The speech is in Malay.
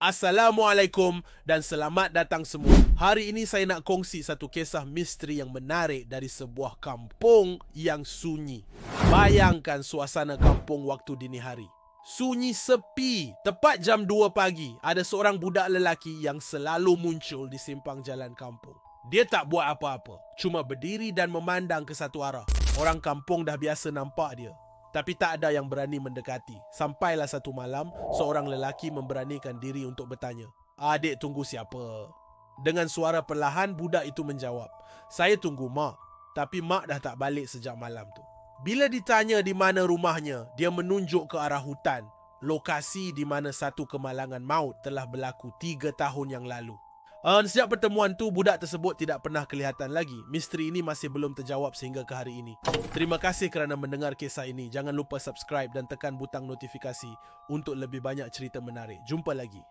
Assalamualaikum dan selamat datang semua. Hari ini saya nak kongsi satu kisah misteri yang menarik dari sebuah kampung yang sunyi. Bayangkan suasana kampung waktu dini hari. Sunyi sepi. Tepat jam 2 pagi, ada seorang budak lelaki yang selalu muncul di simpang jalan kampung. Dia tak buat apa-apa, cuma berdiri dan memandang ke satu arah. Orang kampung dah biasa nampak dia, tapi tak ada yang berani mendekati. Sampailah satu malam, seorang lelaki memberanikan diri untuk bertanya, "Adik tunggu siapa?" Dengan suara perlahan, budak itu menjawab, "Saya tunggu mak, tapi mak dah tak balik sejak malam tu." Bila ditanya di mana rumahnya, dia menunjuk ke arah hutan, lokasi di mana satu kemalangan maut telah berlaku 3 tahun yang lalu. Sejak pertemuan tu, budak tersebut tidak pernah kelihatan lagi. Misteri ini masih belum terjawab sehingga ke hari ini. Terima kasih kerana mendengar kisah ini. Jangan lupa subscribe dan tekan butang notifikasi untuk lebih banyak cerita menarik. Jumpa lagi.